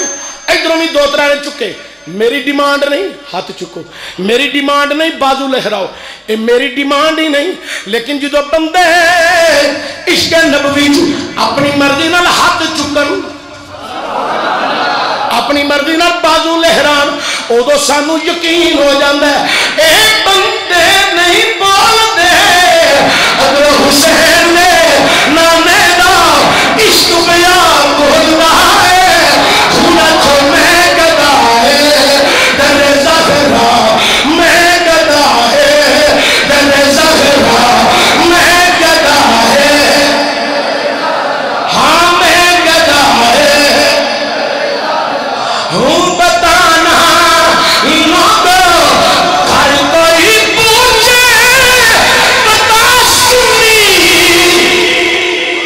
ادھروں بھی 2-3 چکے میری ڈیمانڈ نہیں، ہاتھ چکو، میری ڈیمانڈ نہیں بازو لہراؤ، یہ میری ڈیمانڈ ہی نہیں، لیکن جدو بندے عشق نبوی اپنی مرضی نال ہاتھ چکن، اپنی مرضی نال بازو لہران، ادو سانو یقین ہو جاتا ہے اے بندے نہیں بولتے اگر حسین نے نانے دا عشق بیان بولنا ہے خدا چھو میں گدا ہے در زہرا میں گدا ہے در زہرا میں گدا ہے ہاں میں گدا ہے ہوں بتانا لوگ ہر کوئی پوچھے بتا سنی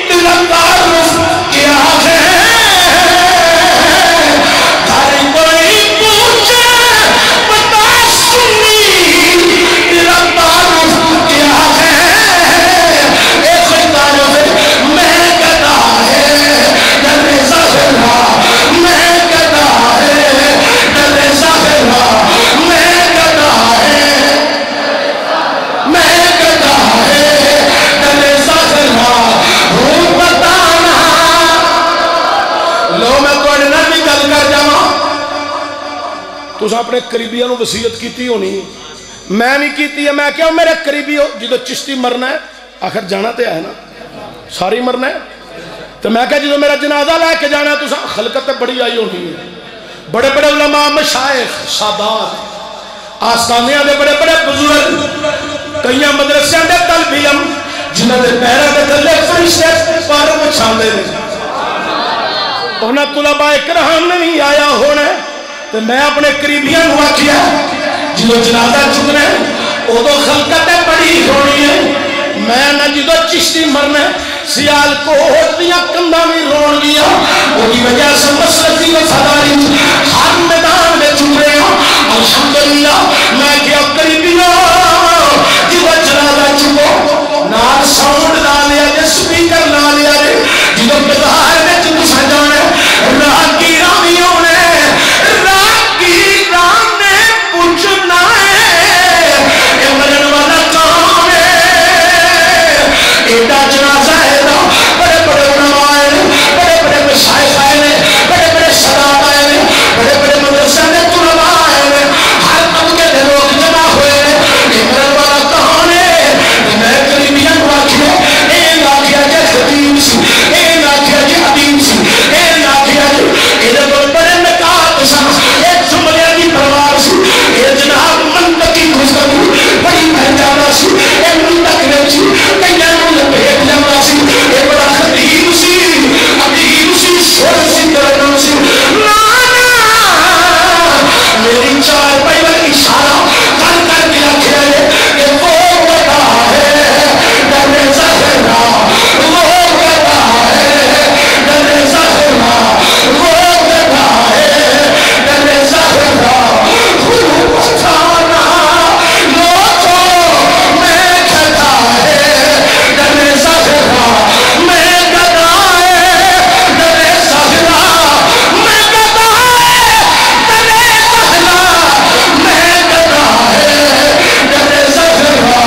تیرا تعارف کیا ہے ہر کوئی پوچھے بتا سنی تیرا تعارف کیا ہے ایک تعارف ہے میں گدا ہے در زہرا میں گدا ہے در زہرا میں گدا ہے میں گدا ہے در زہرا ہوں بتانا لو میں تھوڑے نال بھی گل کر جاواں تساں اپنے قریبیاں نو وصیت کیتی ہونی میں بھی کیتی ہے میں کہا میرے قریبی ہو جدو چشتی مرنا ہے آخر جانا تے ہے نا ساری مرنا ہے تو میں کہا جدو میرا جنازہ لے کے جانا ہے تساں خلقت بڑی آئی ہونی ہے بڑے بڑے علماء مشائخ سادات آستانیاں دے بڑے بڑے بزرگ کئیاں مدرسیاں دے طلبیاں جنہاں دے پیراں دے تھلے فرشتے پر وچھاندے نے انہاں طلباء کرام نے بھی آیا ہونا ہے تو میں اپنے قریبیاں نو آکھیا جدو جنازہ چکنا ہے ادو خلقت بڑی ہونی ہے میں نہ جدو چشتی مرنا ہے سیال کوٹ دیاں کنداں بھی رون گیا وہی وجہ سے مسلکی وفاداری ہر میدان میں چک رہے ہوں الحمدللہ میں کیا قریبیوں جدو جنازہ چکو نال ساؤنڈ لا لیا جے سپیکر لا لیا جے جدو بظاہر میں چکو سجانا ہے راہ کی رامی ہونے راہ کی رام نے پوچھنا ہے اے مرن والا کام ہے ایڈا جنازہ ہے نا بڑے بڑے علماء آئے بڑے بڑے مشائخ آئے بڑے بڑے سادات آئے بڑے بڑے مدرسے نے طلباء آئے ہر طبقے کے لوگ جمع ہوئے اے مرن والا کام ہے میں قریبیاں کو آکھیا اے لاکھیا جے خطیب سی اے لاکھیا جے حدیث سی اے لاکھیا جے اے بڑے نکات سن اے جملے کی پرواز سی اے جناب منطقی گفتگو بڑی پہچانا سی اے منطق سی کئیاں نوں لپیٹ لینا سی اے بڑا خطیب سی حدیث سی سر سی کرنا سی میری چار پہلے اشارہ کر کر کے آکھیا ہے کہ وہ گدا ہے در زہرا وہ گدا ہے در زہرا وہ گدا ہے در زہرا خود پہچانا لوگوں میں گدا ہے در زہرا میں گدا ہے در زہرا میں گدا ہے در زہرا میں گدا ہے در زہرا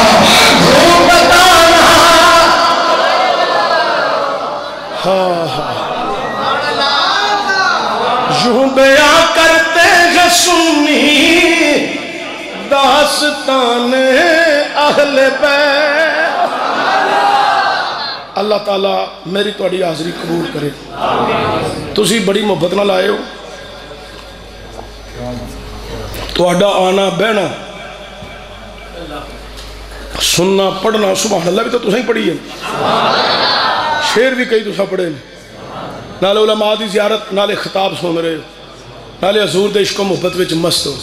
وہ بتانا یوں بیان کرتے ہیں سنی داستان اہل بیت اللہ تعالیٰ میری تہاڈی حاضری قبول کرے تسی بڑی محبت نال آئے ہو تہاڈا آنا بہنا سننا پڑھنا سبحان اللہ بھی تو تسیں پڑھی ہے شعر بھی کئی تساں پڑھے نالے علماء دی زیارت نالے خطاب سن رہے ہو نالے حضور دے عشق و محبت وچ مست ہو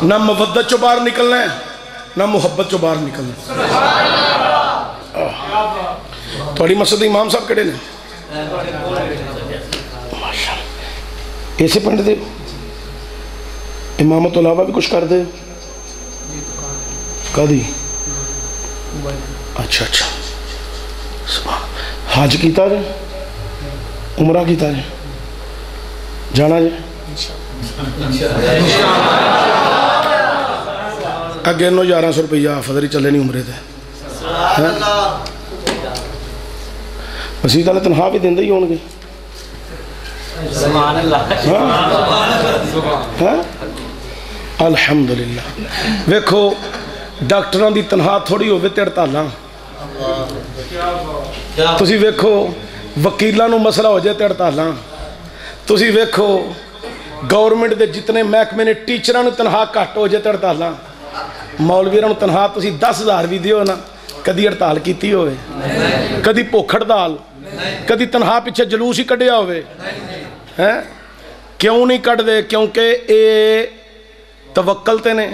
نہ مودت چو باہر نکلنا ہے نہ محبت چو باہر نکلنا تھوڑی مسجد امام صاحب کڑے نے ایسے پڑھ دے امامت علاوہ بھی کچھ کر دے کدی اچھا حج کیتا جے عمرہ کیتا جے جانا جے اگے 1100 روپیہ حافظ ہی چلے نہیں عمرے تے مسیح والے تنخواہ بھی دے ہی ہون گے الحمدللہ ویکھو ڈاکٹراں دی تنخواہ تھوڑی ہوے تے ہڑتالاں تسی ویکھو وکیلاں نو مسئلہ ہو جائے تے ہڑتالاں تسی ویکھو گورنمنٹ دے جتنے محکمے نے ٹیچراں نو تنخواہ گھٹ ہو جائے تے ہڑتالاں مولویاں نو تنخواہ تسی 10,000 بھی دیو نا کدی ہڑتال کیتی ہوئے کدی بھوک ہڑتال کدی تنخواہ پیچھے جلوس ہی کڈیا ہوئے کیوں نہیں کٹ دے کیونکہ اے توکل تے نے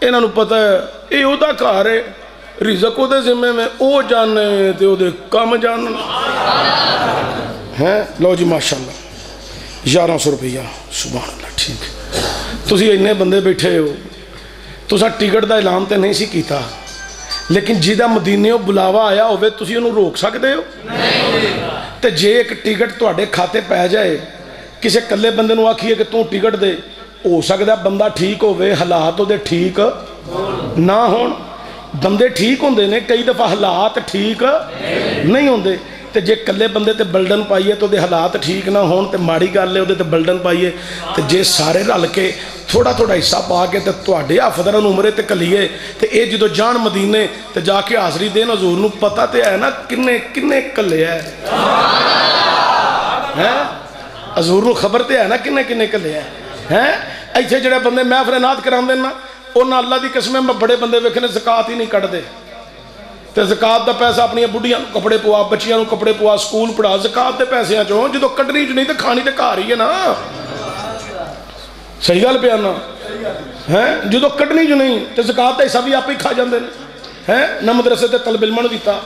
انہاں نو پتہ ہے اے او دا گھر ہے رزق او دے ذمے میں او جانے تے او دے کم جانے لو جی ماشاءاللہ 1100 روپیہ سبحان اللہ ٹھیک تسی اتنے بندے بیٹھے ہو تساں ٹکٹ دا اعلان تے نہیں سی کیتا لیکن جیدہ مدینے بلاوا آیا ہوئے تسی انہوں روک سکتے ہو تے جے ایک ٹکٹ تواڈے کھاتے پہ جائے کسے کلے بندے نو آکھیے کہ توں ٹکٹ دے ہو سکتا ہے بندہ ٹھیک ہوئے حالات دے ٹھیک نہ ہون بندے ٹھیک ہوندے نے کئی دفعہ حالات ٹھیک نہیں ہوندے تے جے کلے بندے تے بلڈن پائیے تو دے حالات ٹھیک نہ ہون تے ماڑی گل ہے تے بلڈن پائیے تے جے سارے رل کے تھوڑا تھوڑا حصہ پا کے تے تواڈے حافظاں نو عمرے تے کلیے تے اے جدو جان مدینے تے جا کے حاضری دین حضور نو پتہ تے ہے نا کنے کلے ہے حضور نو خبر تے ہے نا کنے کلے ہے ایتھے جڑے بندے محفل نعت کراندے نا انہاں اللہ دی قسم میں بڑے بندے ویکھنے زکات ہی نہیں کڈدے تے زکات دا پیسہ اپنی بڈھیاں نو کپڑے پوا بچیاں نو کپڑے پوا سکول پڑھا زکات دے پیسیاں چوں جدو کڈنی چ نہیں تے کھانی تے گھر ہی ہے نا صحیح گل پیا نا جدو کڈنی جو نہیں تے زکات دا حصہ بھی آپ ہی کھا جاندے نے نہ مدرسے تے طلب علم نو دیتا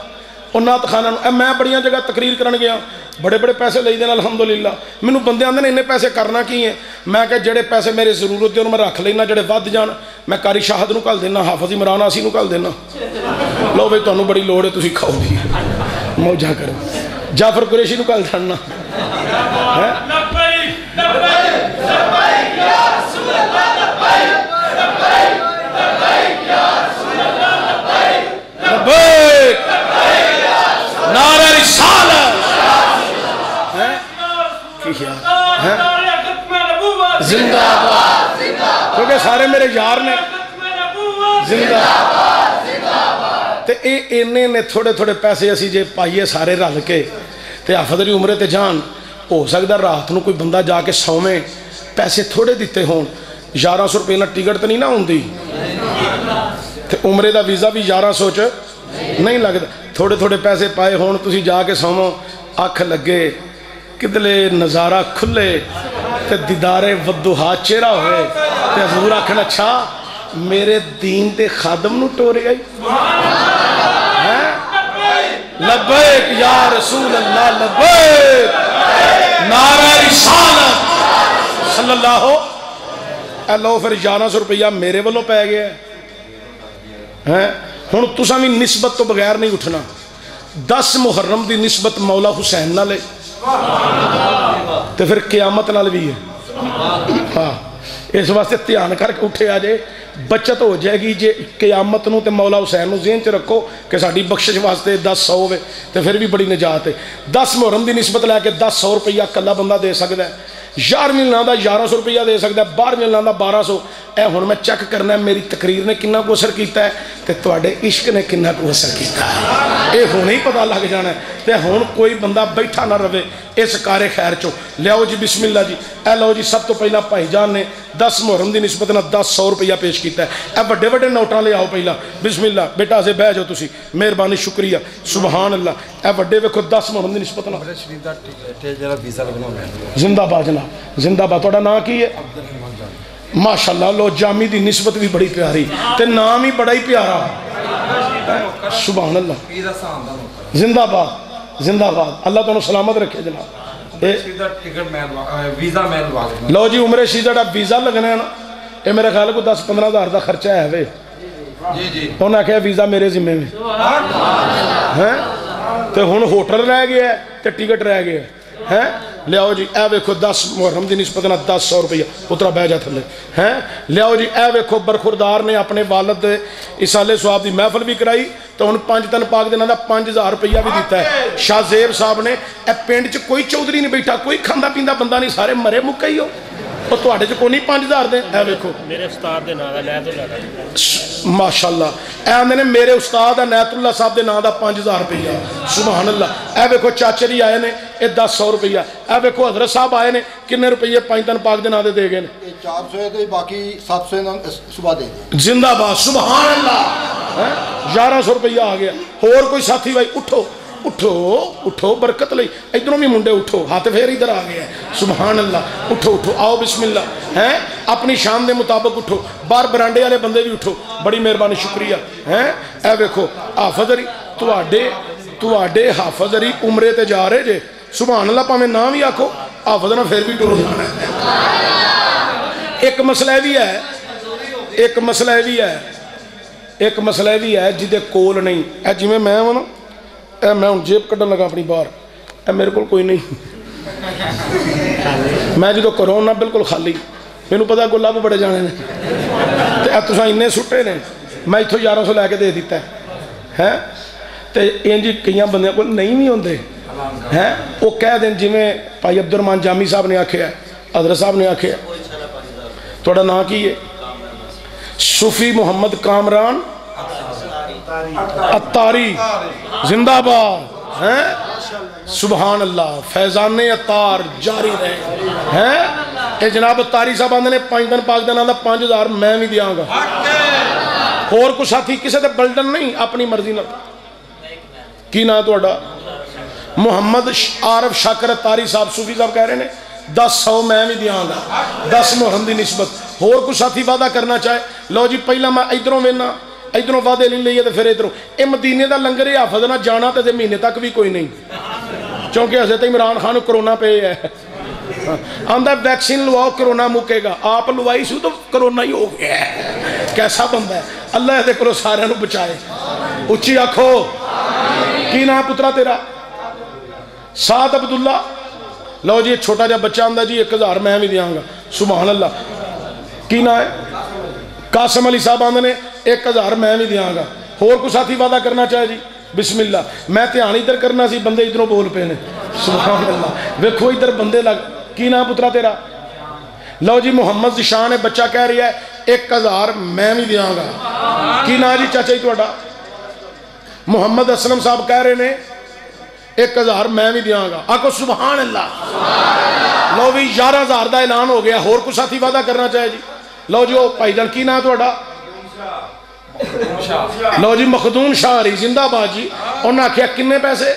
اور نعت خانہ نو میں بڑیاں جگہ تقریر کرن گیا بڑے بڑے پیسے لئی دین الحمدللہ مینوں بندے آندے نے انہیں پیسے کرنا کی ہیں میں کہ جڑے پیسے میرے ضرورت دے میں رکھ لینا جڑے ود جان میں قاری شاہد نو کل دینا حافظ عمران آسی نو کل دینا لو بھئی تانوں بڑی لوڑ ہے تسی کھاؤ بھی موجہ کرو جعفر قریشی نو کل دینا نعرہ رسالت زندہ آباد کیونکہ سارے میرے یار نے زندہ تے اے نے تھوڑے تھوڑے پیسے اسی جے پائیے سارے رل کے تے حافظ دی عمرے تے جان ہو سکتا رات نو کوئی بندہ جا کے سومیں پیسے تھوڑے دیتے ہون 1100 روپے نہ ٹکٹ تے نہیں نہ ہوندی تے عمرے دا ویزا بھی 1100 چ نہیں لگتا تھوڑے تھوڑے پیسے پائے ہون تسی جا کے سومو اکھ لگے کدلے نظارہ کھلے تے دیدار ودھوہا چہرہ ہوئے تے حضور آکھن اچھا میرے دین تے خادم نو ٹورے آئی لبیک یا رسول اللہ لبیک نعرہ رسالت صلی اللہ ہو اللہ پھر 1100 روپیہ میرے والوں پہ گیا ہے ہن تساں بھی نسبت تو بغیر نہیں اٹھنا 10 محرم دی نسبت مولا حسین نہ لے تو پھر قیامت نال بھی ہے ہاں اس واسطے دھیان کر کے اٹھے آ جائے بچت ہو جائے گی جے قیامت نو تے مولا حسین نو ذہن چ رکھو کہ ساڈی بخشش واسطے 10 100 ہوے تے پھر بھی بڑی نجات ہے 10 محرم دی نسبت لے کے 10 100 روپیہ کلا بندہ دے سکدا ہے 11ویں لاندہ 1100 روپیہ دے سکتا ہے 12ویں لاندہ 1200 اے ہن میں چیک کرنا ہے میری تقریر نے کنا کو اثر کیتا ہے تے تواڈے عشق نے کنا کو اثر کیتا ہے اے ہن ہی پتہ لگ جانا ہے تے ہن کوئی بندہ بیٹھا نہ رہے اس کار خیر چو لیاؤ جی بسم اللہ جی اے لو جی سب تو پہلا بھائی جان نے 10 محرم دی نسبت نہ 10 100 روپیہ پیش کیتا ہے اے بڑے بڑے نوٹاں لے آؤ پہلا بسم اللہ بیٹا سے بہ جاؤ تسی مہربانی شکریہ سبحان اللہ اے بڑے ویکھو 10 محرم دی نسبت نہ زندہ باد جناب زندہ باد تہاڈا نام کی ہے ماشاءاللہ لو جامی دی نسبت بھی بڑی پیاری تے نام ہی بڑا ہی پیارا سبحان اللہ زندہ باد اللہ تانوں سلامت رکھے جناب لو جی عمرے شیدہ دا ویزا لگنا ہے نا اے میرے خیال کو 10-15 ہزار دا خرچہ ہے وے انہوں نے کہا ویزا میرے ذمہ میں تے ہن ہوٹل رہ گیا ہے تے ٹکٹ رہ گیا ہے لیاؤ جی اے ویکھو 10 محرم دی نسبت نہ 10 روپیہ پترا بہ جا تھلے ہیں لیاؤ جی اے ویکھو برخوردار نے اپنے والد اسالے ثواب دی محفل بھی کرائی تو ان 5 تن پاک دینا دا 5000 روپیہ بھی دیتا ہے شاہ زیب صاحب نے اے پنڈ چ کوئی چودھری نہیں بیٹھا کوئی کھاندا پیندا بندہ نہیں سارے مرے مکے ہی ہو اور تواڈے چ کوئی نہیں 5000 دے اے ویکھو میرے استاد دے نام دا نیت اللہ ماشاءاللہ اے آندے نے میرے استاد نیت اللہ صاحب دے نام دا 5000 روپیہ سبحان اللہ اے ویکھو چاچے جی آئے نے اے 100 روپیہ اے ویکھو حضرت صاحب آئے نے کنے روپیے 5 تن پاک دے نام دے گئے نے 400 تے باقی 700 صبح دے زندہ باد سبحان اللہ 1100 روپیہ آ گیا اور کوئی ساتھی بھائی اٹھو اٹھو اٹھو برکت لئی ادھروں بھی منڈے اٹھو ہاتھ پھر ادھر آ گیا سبحان اللہ اٹھو اٹھو آؤ بسم اللہ ہیں اپنی شان دے مطابق اٹھو بار برانڈے والے بندے بھی اٹھو بڑی مہربانی شکریہ ہیں اے ویکھو حافظ علی تواڈے حافظ علی عمرے تے جا رہے جے سبحان اللہ پاویں نہ بھی آکھو حافظ نہ پھر بھی ٹر جانا ہے ایک مسئلہ بھی ہے ایک مسئلہ بھی ہے جدے کول نہیں اے جویں میں ہوں نا اے میں ہوں جیب کڈن لگا اپنی باہر اے میرے کول کوئی نہیں میں جدو کروں نا بالکل خالی مینوں پتہ کوئی لب بڑے جانے نے تے اے تساں انے سٹے نے میں اتھوں 1100 لے کے دے دیتا ہے تے انج کئیاں بندیاں کول نہیں بھی ہوندے ہیں وہ کہہ دیں جویں بھائی عبد الرحمان جامی صاحب نے آکھیا حضرت صاحب نے آکھیا تھوڑا نام کی ہے صوفی محمد کامران اتاری زندہ باد ہیں سبحان اللہ فیضان اتار جاری رہے ہیں اے جناب اتاری صاحب آندے نے 5 دن پاک دن آندہ 5000 میں بھی دیاں گا اور کچھ ساتھی کسے تے بلڈن نہیں اپنی مرضی نہ کی نہ توڑا محمد عارف شاکر اتاری صاحب صوفی صاحب کہہ رہے ہیں 10 میں بھی دیاں گا 10 محرم دی نسبت اور کچھ ساتھی وعدہ کرنا چاہے لو جی پہلا میں ادھروں وینا ادھروں وعدے نہیں لئیے تو پھر ادھروں اے مدینے دا لنگر حافظ نہ جانا تے مہینے تک بھی کوئی نہیں چونکہ حضرت عمران خان کرونا پہ ہے آندہ ویکسین لواؤ کرونا مکے گا آپ لوائی سو تو کرونا ہی ہو گیا ہے کیسا بندہ ہے اللہ دے کرو سارے نو بچائے اچھی آنکھو کی نام پترا تیرا سعد عبداللہ لو جی چھوٹا جا بچہ آندہ جی 1000 میں بھی دیاں گا سبحان اللہ کی نام ہے قاسم علی صاحب آندہ نے 1000 میں بھی دیاں گا اور کو ساتھی وعدہ کرنا چاہے جی بسم اللہ میں تیان ادھر کرنا سی بندے ادھروں بول پہ نے سبحان اللہ ویکھو ادھر بندے لگ کی نام پترا تیرا لو جی محمد زشان ہے بچہ کہہ رہی ہے 1000 میں بھی دیاں گا کی نام جی چاچا ہی توڑا محمد اسلم صاحب کہہ رہے نے 1000 میں بھی دیاں گا آکو سبحان اللہ لو بھی 11000 دا اعلان ہو گیا اور کو ساتھی وعدہ کرنا چاہے جی لو جو پائی جان کی نام توڑا لو جی مخدون شاہ رہی زندہ باد جی انہاں کیا کنے پیسے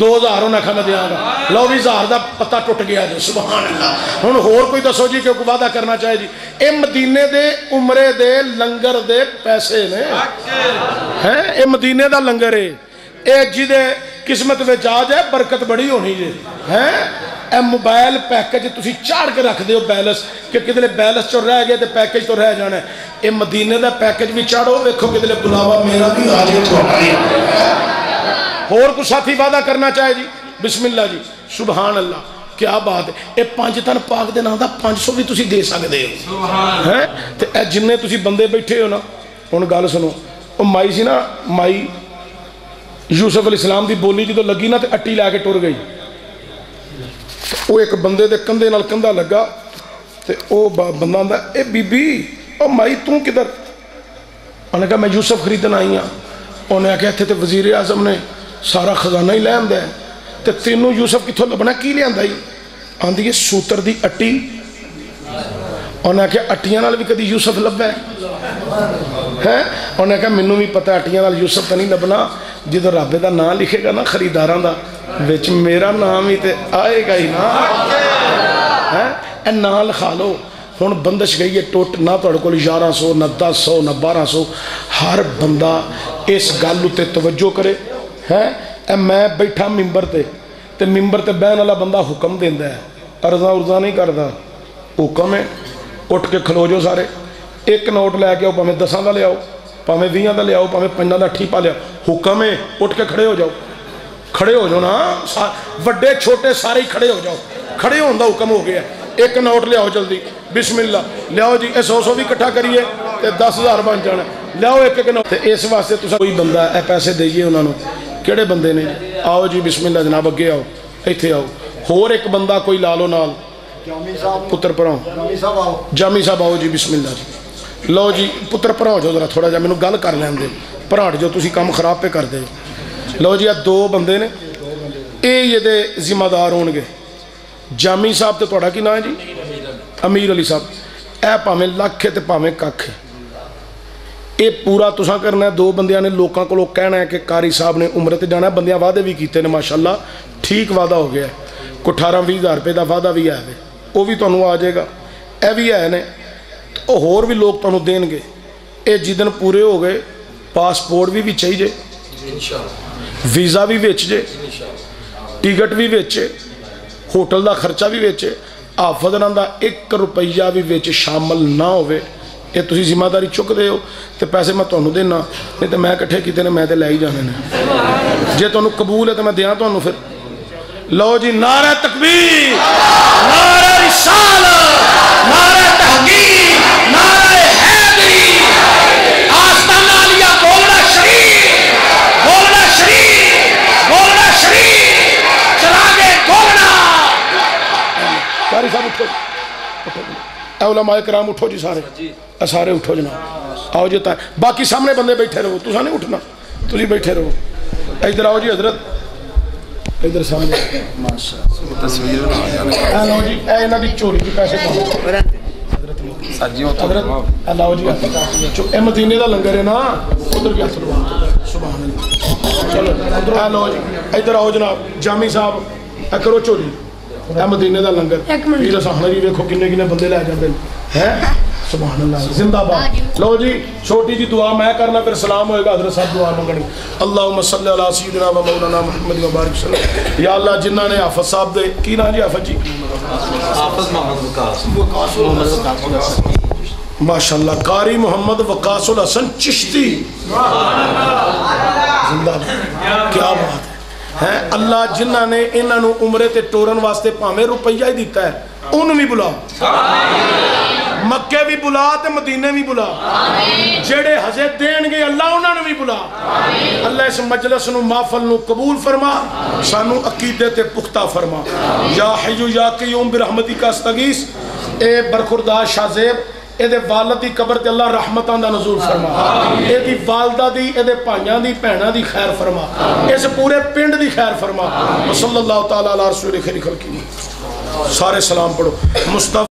2000 انہاں کھا میں دیاں گا لو بھی 1000 دا پتہ ٹوٹ گیا جی سبحان اللہ ہن اور کوئی دسو جی کہ وعدہ کرنا چاہے جی اے مدینے دے عمرے دے لنگر دے پیسے نے ہیں اے مدینے دا لنگر ہے اے جی دے قسمت میں جا جائے برکت بڑی ہونی جی ہیں اے موبائل پیکج تسی چاڑ کے رکھ دیو بیلنس کہ کدلے بیلنس چو رہ گئے تے پیکج تو رہ جانا ہے اے مدینے دا پیکج بھی چاڑو ویکھو کدلے بلاوا میرا بھی آجے تو آئی اور کچھ ساتھی وعدہ کرنا چاہے جی بسم اللہ جی سبحان اللہ کیا بات ہے اے 5 تن پاک دے نام دا 500 بھی تسی دے سکدے ہو ہیں تے اے جننے تسی بندے بیٹھے ہو نا ہن گل سنو او مائی سی نا مائی یوسف علیہ السلام دی بولی جدو لگی نا تے اٹی لے کے ٹر گئی وہ ایک بندے دے کندھے نال کندھا لگا تے او بندہ آندا اے بی بی او مائی توں کدھر انہوں نے کہا میں یوسف خریدنا آئی ہاں انہوں نے کہا تھے تے وزیر اعظم نے سارا خزانہ ہی لے آندا ہے تے تینوں یوسف کتھوں لبنا کی لے آندا ہی آندی ہے سوتر دی اٹی انہوں نے کہا اٹیاں نال بھی کدی یوسف لبا ہے انہوں نے کہا منوں بھی پتہ اٹیاں نال یوسف تا نہیں لبنا جدو رب دا نام لکھے گا نا خریداراں دا وچ میرا نام ہی تے آئے گا ہی نا اے نام لکھا لو ہن بندش گئی ہے ٹوٹ نہ تہاڈے کول 1100 نہ 1000 نہ 1200 ہر بندہ اس گل تے توجہ کرے اے میں بیٹھا ممبر تے ممبر تے بہن والا بندہ حکم دیندا ہے ارزاں ارزاں نہیں کردا حکم ہے اٹھ کے کھلو جو سارے ایک نوٹ لے کے آؤ پاویں 10 دا لے آؤ پاویں 20 دا لے آؤ پاویں 5 دا ٹھیپا لے آؤ حکم ہے اٹھ کے کھڑے ہو جاؤ کھڑے ہو جاؤ نا وڈے چھوٹے سارے ہی کھڑے ہو جاؤ کھڑے ہونے کا حکم ہو گیا ایک نوٹ لیاؤ جلدی بسم اللہ لیاؤ جی 100 بھی کٹھا کریے تے 10,000 بن جانا لیاؤ ایک نوٹ اس واسطے تسا کوئی بندہ اے پیسے دئیے انہوں نے کیڑے بندے نے آؤ جی بسم اللہ جناب اگے آؤ ایتھے آؤ ہور ایک بندہ کوئی لا لو نال پتر پراؤ جامی صاحب آؤ جی بسم اللہ جی لو جی پتر پراؤ جو ذرا تھوڑا جا میں گل کر لین دے پراٹ جو تسی کام خراب پہ کر دے لو جی 2 بندے نے یہ دے ذمہ دار ہون گے جامی صاحب تے توڑا کی نا ہے جی امیر علی صاحب اے پاویں لکھ ہے تے پاویں ککھ ہے اے پورا تساں کرنا ہے 2 بندیاں نے لوکاں کو کہنا ہے کہ قاری صاحب نے عمرے تے جانا ہے بندیاں وعدے بھی کیتے نے ماشاءاللہ ٹھیک وعدہ ہو گیا ہے کو 18-20 ہزار روپے دا وعدہ بھی ہے وہ بھی تانوں آ جائے گا اے بھی ہے نے تو ہور بھی لوگ تانوں دین گے اے جدن پورے ہو گئے پاسپورٹ بھی چاہیے ویزا بھی وچ جے ٹکٹ بھی وچ ہوٹل دا خرچہ بھی وچ حافظ دا 1 روپیہ بھی وچ شامل نہ ہوئے یہ تسی ذمہ داری چک دے ہو تو پیسے میں تانوں دینا نہیں تو میں کٹھے کیتے نے میں تے لے ہی جانے نے جے تانوں قبول ہے تو میں دیاں تانوں پھر لو جی نعرہ تکبیر نعرہ رسالت نعرہ تحقیق نعرہ حیدری آستانہ علیہ بولنا شریف چراغے گولنا قاری صاحب اٹھو اے علماء کرام اٹھو جی سارے اٹھو جناب آؤ جی باقی سامنے بندے بیٹھے رہو تساں نہیں اٹھنا تسی بیٹھے رہو ادھر آؤ جی حضرت ادھر سامنے تصویر لو جی اے انہاں دی چوری دی پیسے حضرت اللہ جی اے مدینے دا لنگر ہے نا ادھر بھی ہاتھ لوا سبحان اللہ چلو ادھر لو جی ادھر آؤ جناب جامی صاحب اے کرو چوری اے مدینے دا لنگر یہ سامنے جی ویکھو کنے بندے لے جاندے ہیں سبحان اللہ زندہ باد لو جی چھوٹی جی دعا میں کرنا پھر سلام ہوئے گا حضرت صاحب دعا مانگنی اللہم صلی علی سیدنا و مولانا محمد و بارک وسلم یا اللہ جنہ نے حافظ صاحب دے کی نا جی حافظ جی حافظ محمد وقاص ماشاءاللہ قاری محمد وقاص الحسن چشتی زندہ باد کیا بات ہے اللہ جنہ نے انہاں نو عمرے تے ٹورن واسطے پاویں روپیہ ہی دیتا ہے انہوں بھی بلا مکے بھی بلا تے مدینے بھی بلا جڑے حضے دین گے اللہ انہوں نے بھی بلا اللہ اس مجلس نو محفل نو قبول فرما سانو عقیدے تے پختہ فرما یا حیو یا قیوم برحمتی کا استغیث اے برخوردار شاہ زیب اے دے والد دی قبر تے اللہ رحمتاں دا نزول فرما اے دی والدہ دی اے دے پائیاں دی پہنہ دی خیر فرما اس پورے پنڈ دی خیر فرما وصلی اللہ تعالی علی رسول خیر خلقی سارے سلام پڑھو مصطفیٰ